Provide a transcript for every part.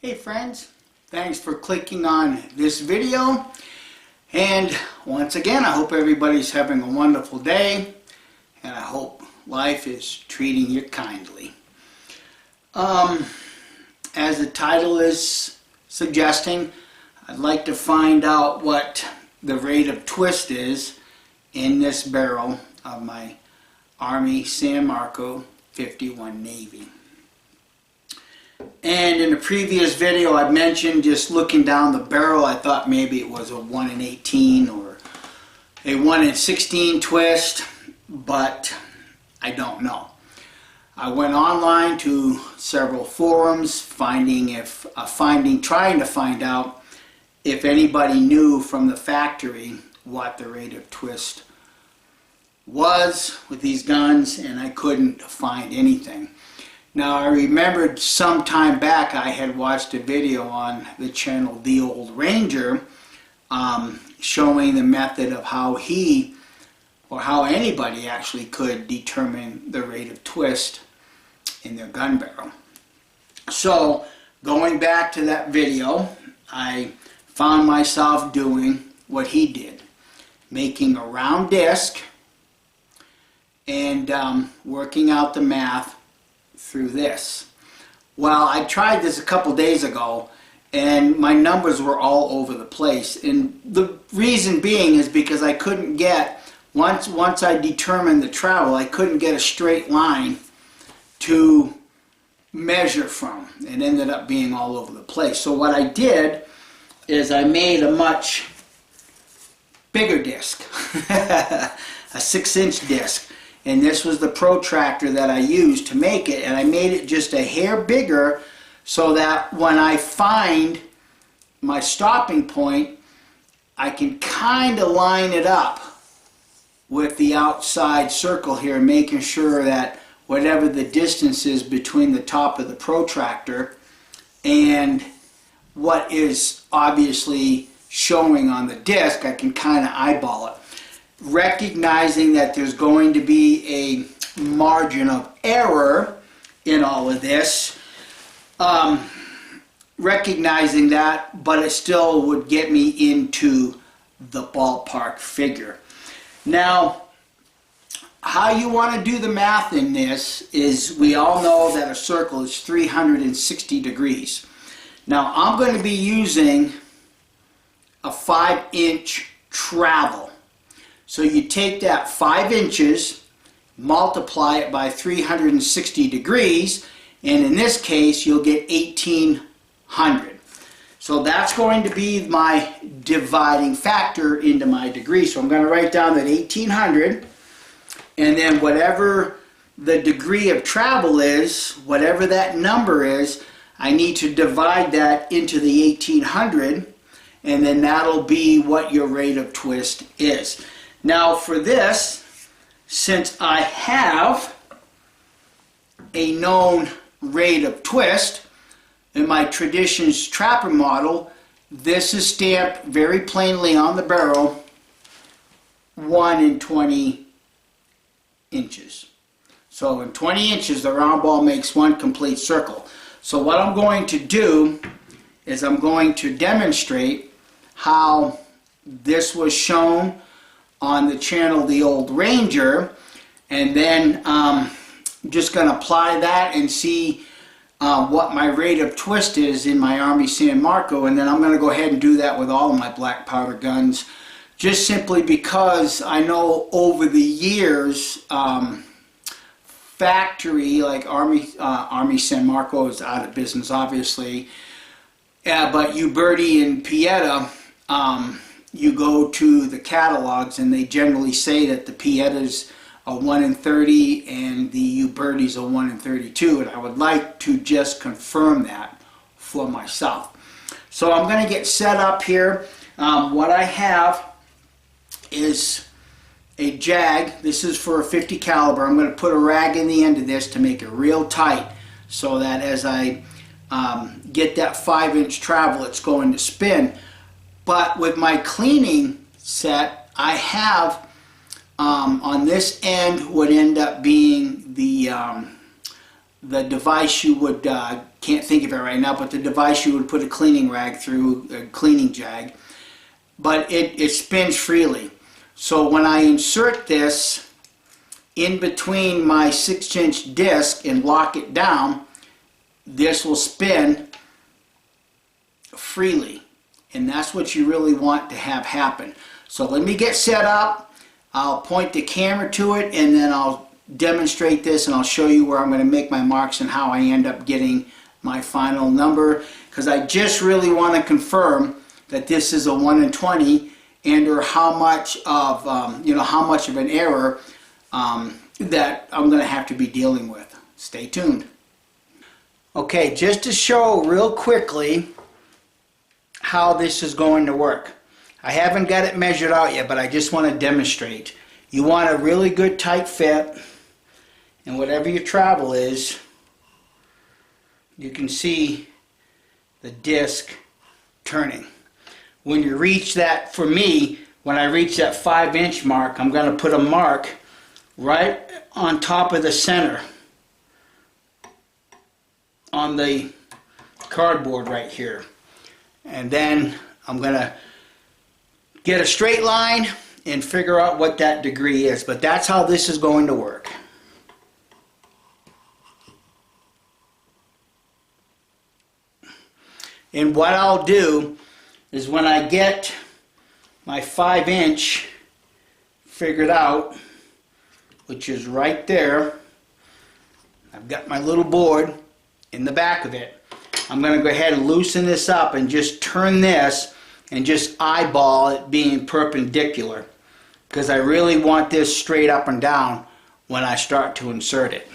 Hey friends, thanks for clicking on this video, and once again I hope everybody's having a wonderful day and I hope life is treating you kindly. As the title is suggesting, I'd like to find out what the rate of twist is in this barrel of my Army San Marco 51 Navy. And in the previous video I mentioned, just looking down the barrel, I thought maybe it was a 1 in 18 or a 1 in 16 twist, but I don't know. I went online to several forums trying to find out if anybody knew from the factory what the rate of twist was with these guns, and I couldn't find anything. Now, I remembered some time back I had watched a video on the channel The Old Ranger showing the method of how he, or how anybody actually could determine the rate of twist in their gun barrel. So, going back to that video, I found myself doing what he did, making a round disc and working out the math through this. Well, I tried this a couple days ago and my numbers were all over the place, and the reason being is because I couldn't get, once I determined the travel, I couldn't get a straight line to measure from. It ended up being all over the place. So what I did is I made a much bigger disc, a 6-inch disc. And this was the protractor that I used to make it, and I made it just a hair bigger so that when I find my stopping point, I can kind of line it up with the outside circle here, making sure that whatever the distance is between the top of the protractor and what is obviously showing on the disc, I can kind of eyeball it. Recognizing that there's going to be a margin of error in all of this, recognizing that, but it still would get me into the ballpark figure. Now, how you want to do the math in this is, we all know that a circle is 360 degrees. Now, I'm going to be using a 5-inch travel. So you take that 5 inches, multiply it by 360 degrees, and in this case you'll get 1800. So that's going to be my dividing factor into my degree. So I'm going to write down that 1800, and then whatever the degree of travel is, whatever that number is, I need to divide that into the 1800, and then that'll be what your rate of twist is. Now for this, since I have a known rate of twist in my Traditions Trapper model, this is stamped very plainly on the barrel, 1 in 20 inches. So in 20 inches the round ball makes one complete circle. So what I'm going to do is I'm going to demonstrate how this was shown on the channel The Old Ranger, and then I'm just going to apply that and see what my rate of twist is in my Army San Marco, and then I'm going to go ahead and do that with all of my black powder guns, just simply because I know over the years factory like Army San Marco is out of business obviously, but Uberti and Pieta, you go to the catalogs and they generally say that the Pieta's a 1 in 30 and the Uberti's a 1 in 32, and I would like to just confirm that for myself. So I'm going to get set up here. What I have is a jag. This is for a 50 caliber. I'm going to put a rag in the end of this to make it real tight so that as I get that 5-inch travel it's going to spin. But with my cleaning set, I have on this end would end up being the device you would can't think of it right now, but the device you would put a cleaning rag through, a cleaning jag, but it spins freely. So when I insert this in between my 6-inch disc and lock it down, this will spin freely, and that's what you really want to have happen. So let me get set up. I'll point the camera to it, and then I'll demonstrate this, and I'll show you where I'm going to make my marks and how I end up getting my final number, because I just really want to confirm that this is a 1 in 20, and or how much of how much of an error that I'm going to have to be dealing with. Stay tuned. Okay, just to show real quickly how this is going to work. I haven't got it measured out yet, but I just want to demonstrate. You want a really good tight fit, and whatever your travel is, you can see the disc turning. When you reach that, for me, when I reach that 5-inch mark, I'm going to put a mark right on top of the center on the cardboard right here. And then I'm going to get a straight line and figure out what that degree is. But that's how this is going to work. And what I'll do is when I get my 5-inch figured out, which is right there, I've got my little board in the back of it. I'm going to go ahead and loosen this up and just turn this and just eyeball it being perpendicular, because I really want this straight up and down when I start to insert it.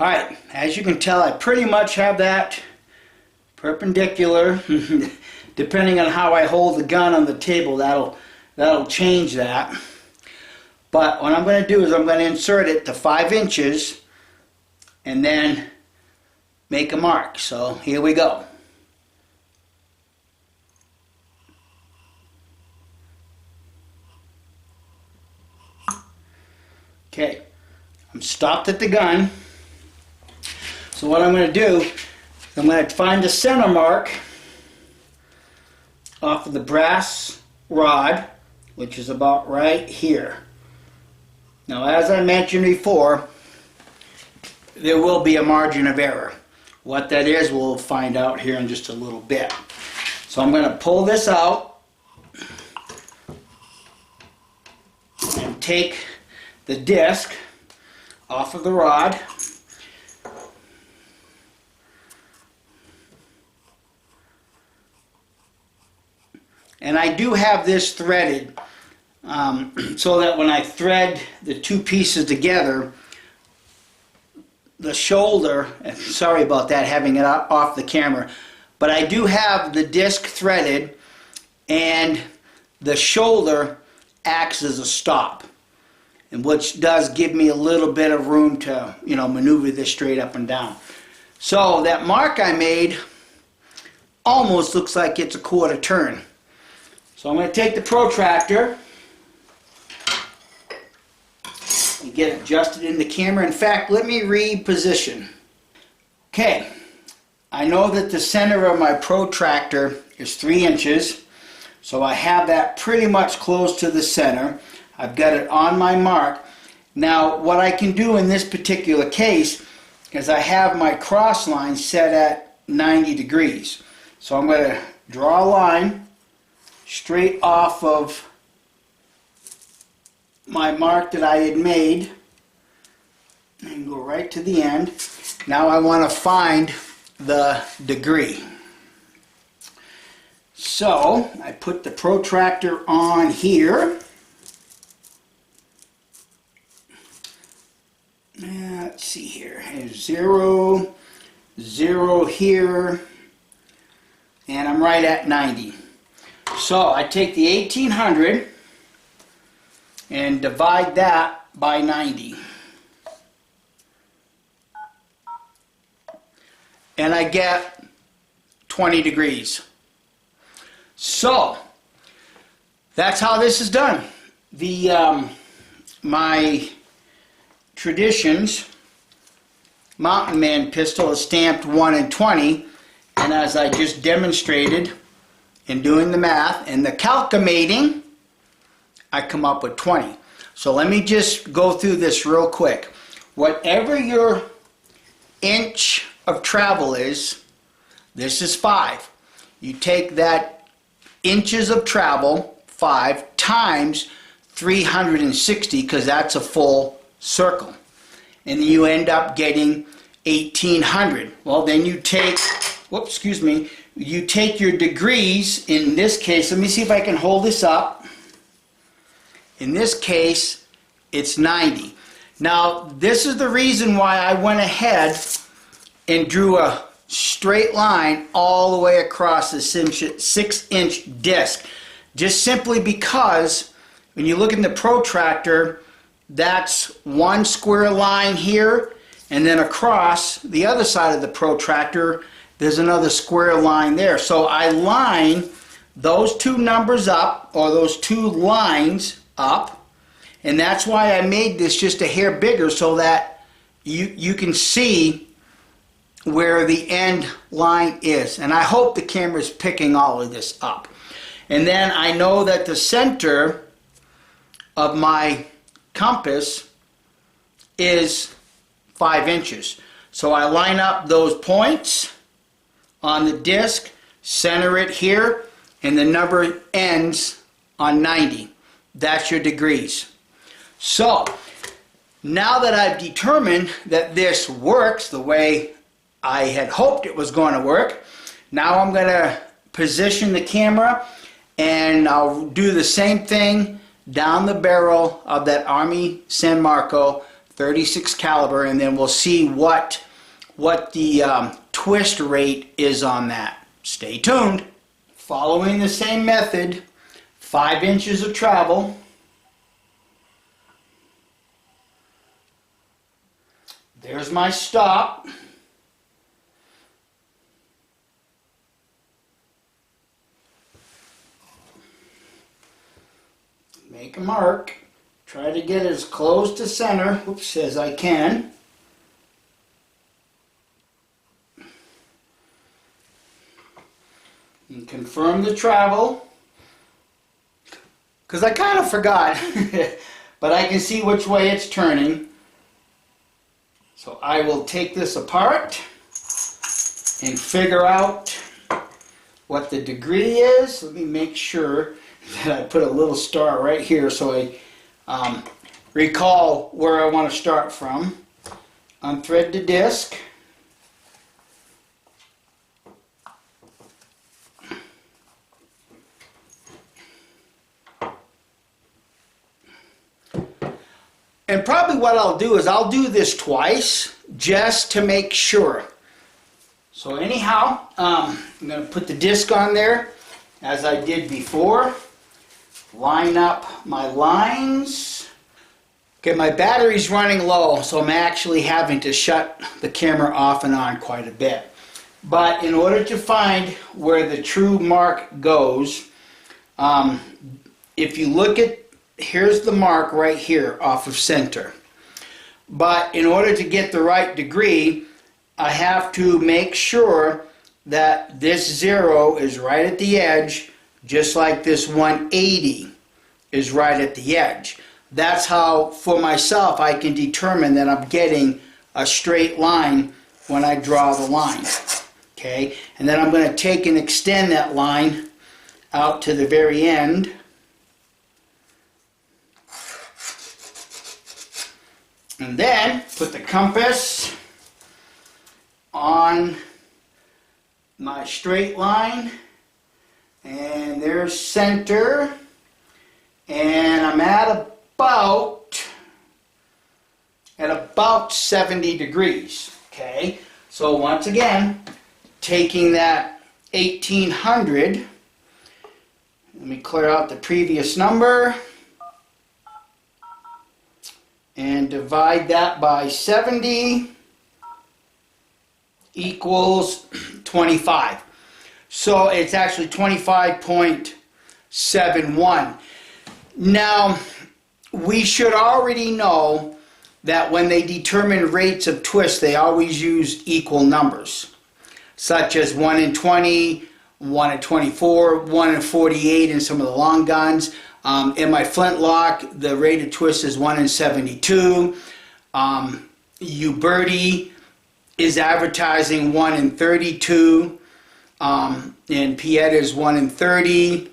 Alright, as you can tell, I pretty much have that perpendicular. Depending on how I hold the gun on the table, that'll change that. But what I'm going to do is I'm going to insert it to 5 inches and then make a mark. So here we go. Okay, I'm stopped at the gun. So what I'm going to do, I'm going to find the center mark off of the brass rod, which is about right here. Now, as I mentioned before, there will be a margin of error. What that is, we'll find out here in just a little bit. So I'm going to pull this out and take the disc off of the rod. And I do have this threaded so that when I thread the two pieces together, the shoulder, sorry about that, having it off the camera, but I do have the disc threaded, and the shoulder acts as a stop, and which does give me a little bit of room to, maneuver this straight up and down. So that mark I made almost looks like it's a quarter turn. So I'm going to take the protractor and get it adjusted in the camera. In fact, let me reposition. Okay, I know that the center of my protractor is 3 inches, so I have that pretty much close to the center. I've got it on my mark. Now, what I can do in this particular case is I have my cross line set at 90 degrees. So I'm going to draw a line straight off of my mark that I had made and go right to the end. Now I want to find the degree. So I put the protractor on here. Let's see here. Here's 0, 0 here, and I'm right at 90. So I take the 1800 and divide that by 90. And I get 20 degrees. So that's how this is done. My traditions Mountain Man pistol is stamped 1 in 20, and as I just demonstrated in doing the math and the calculating, I come up with 20. So let me just go through this real quick. Whatever your inch of travel is, this is 5. You take that inches of travel, 5, times 360, because that's a full circle. And you end up getting 1800. Well, then you take, whoops, excuse me, you take your degrees. In this case, let me see if I can hold this up. In this case, it's 90. Now, this is the reason why I went ahead and drew a straight line all the way across the 6-inch disc. Just simply because when you look in the protractor, that's one square line here, and then across the other side of the protractor, there's another square line there. So I line those two numbers up, or those two lines up, and that's why I made this just a hair bigger, so that you can see where the end line is. And I hope the camera is picking all of this up. And then I know that the center of my compass is 5 inches. So I line up those points on the disc, center it here, and the number ends on 90. That's your degrees. So now that I've determined that this works the way I had hoped it was going to work, now I'm going to position the camera, and I'll do the same thing down the barrel of that Army San Marco 36 caliber, and then we'll see what the twist rate is on that. Stay tuned. Following the same method, 5 inches of travel. There's my stop. Make a mark. Try to get as close to center, oops, as I can. And confirm the travel. Because I kind of forgot, but I can see which way it's turning. So I will take this apart and figure out what the degree is. Let me make sure that I put a little star right here so I recall where I want to start from. Unthread the disc. And probably what I'll do is I'll do this twice just to make sure. So anyhow, I'm going to put the disc on there as I did before. Line up my lines. Okay, my battery's running low, so I'm actually having to shut the camera off and on quite a bit. But in order to find where the true mark goes, if you look at, here's the mark right here off of center. But in order to get the right degree, I have to make sure that this 0 is right at the edge, just like this 180 is right at the edge. That's how, for myself, I can determine that I'm getting a straight line when I draw the line. Okay, and then I'm going to take and extend that line out to the very end. And then put the compass on my straight line, and there's center, and I'm at about 70 degrees. Okay, so once again, taking that 1800, let me clear out the previous number, and divide that by 70 equals 25. So it's actually 25.71. Now, we should already know that when they determine rates of twist, they always use equal numbers, such as 1 in 20, 1 in 24, 1 in 48 in some of the long guns. In my flintlock, the rate of twist is 1 in 72. Uberti is advertising 1 in 32. And Pieta is 1 in 30.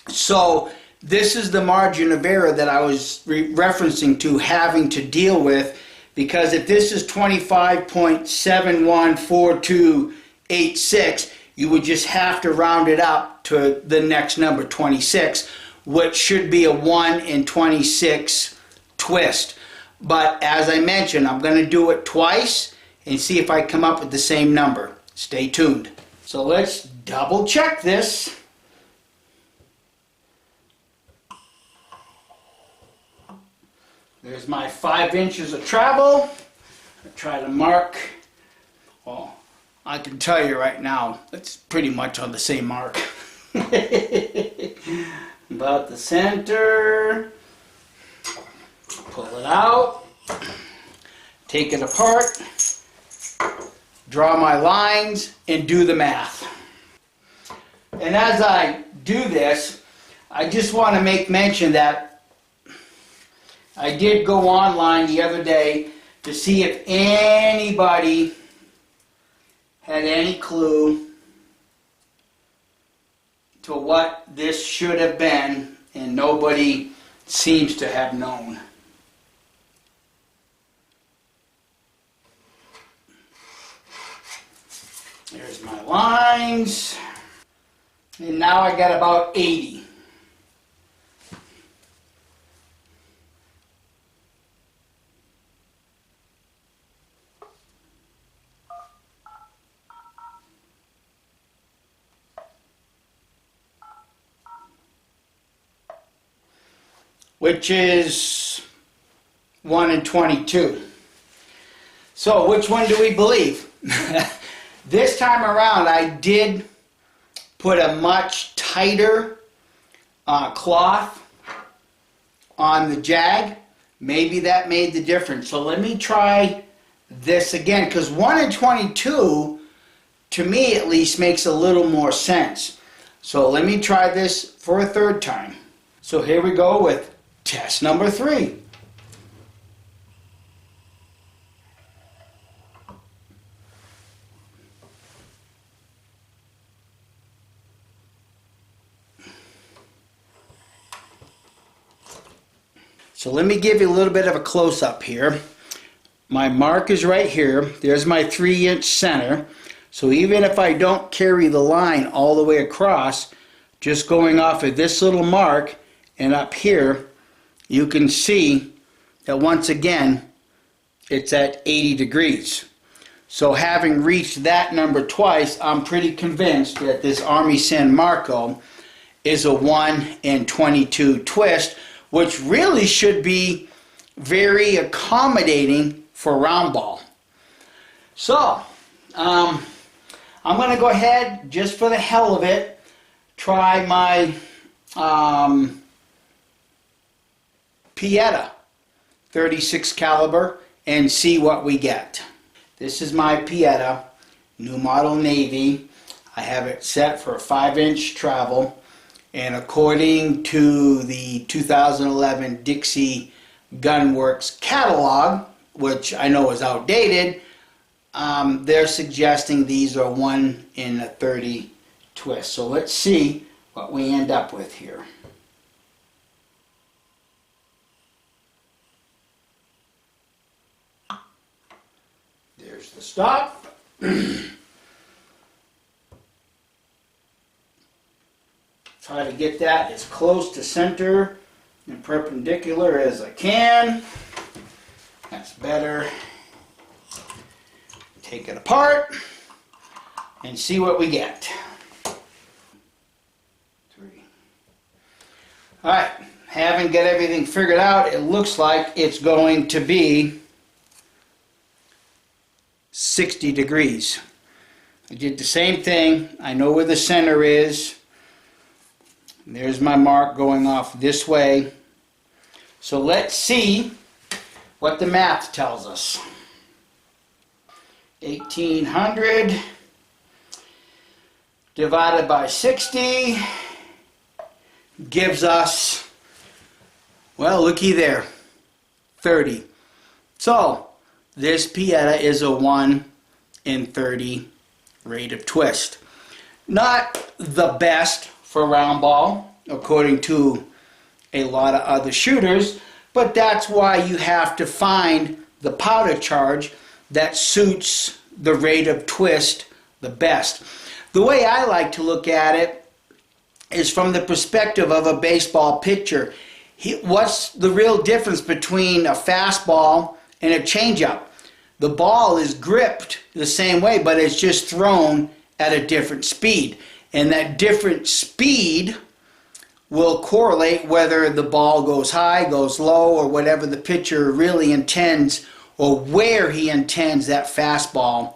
So this is the margin of error that I was referencing to having to deal with, because if this is 25.714286, you would just have to round it up to the next number, 26, which should be a 1 in 26 twist. But as I mentioned, I'm going to do it twice and see if I come up with the same number. Stay tuned. So let's double check this. There's my 5 inches of travel. I try to mark. Well, I can tell you right now, it's pretty much on the same mark. About the center. Pull it out. Take it apart. Draw my lines and do the math. And as I do this, I just want to make mention that I did go online the other day to see if anybody had any clue to what this should have been, and nobody seems to have known. There's my lines, and now I got about 80. Which is 1 in 22. So which one do we believe? This time around I did put a much tighter cloth on the jag. Maybe that made the difference. So let me try this again, because 1 in 22 to me at least makes a little more sense. So let me try this for a third time. So here we go with test number 3. So let me give you a little bit of a close-up here. My mark is right here. There's my 3-inch center. So even if I don't carry the line all the way across, just going off of this little mark and up here, you can see that once again it's at 80 degrees. So having reached that number twice, I'm pretty convinced that this Army San Marco is a 1 in 22 twist, which really should be very accommodating for round ball. So I'm going to go ahead, just for the hell of it, try my Pieta 36 caliber and see what we get. This is my Pieta, new model Navy. I have it set for a 5-inch travel, and according to the 2011 Dixie Gunworks catalog, which I know is outdated, they're suggesting these are 1 in a 30 twist. So let's see what we end up with here. There's the stop. Try to get that as close to center and perpendicular as I can. That's better. Take it apart and see what we get. 3. Alright, having got everything figured out, it looks like it's going to be 60 degrees. I did the same thing. I know where the center is. There's my mark going off this way. So let's see what the math tells us. 1800 divided by 60 gives us, well, looky there, 30. So this Pieta is a 1 in 30 rate of twist. Not the best for round ball, according to a lot of other shooters, but that's why you have to find the powder charge that suits the rate of twist the best. The way I like to look at it is from the perspective of a baseball pitcher. What's the real difference between a fastball and a changeup? The ball is gripped the same way, but it's just thrown at a different speed. And that different speed will correlate whether the ball goes high, goes low, or whatever the pitcher really intends, or where he intends that fastball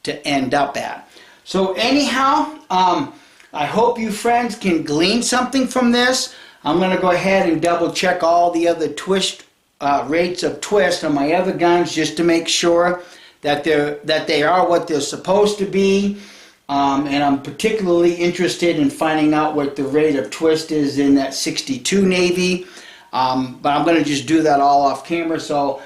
to end up at. So anyhow, I hope you friends can glean something from this. I'm going to go ahead and double check all the other rates of twist on my other guns just to make sure that they are what they're supposed to be. And I'm particularly interested in finding out what the rate of twist is in that 62 Navy. But I'm going to just do that all off camera. So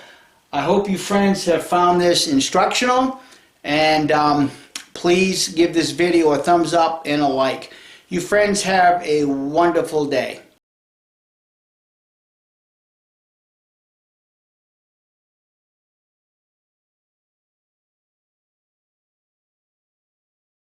I hope you friends have found this instructional, and please give this video a thumbs up and a like. You friends have a wonderful day.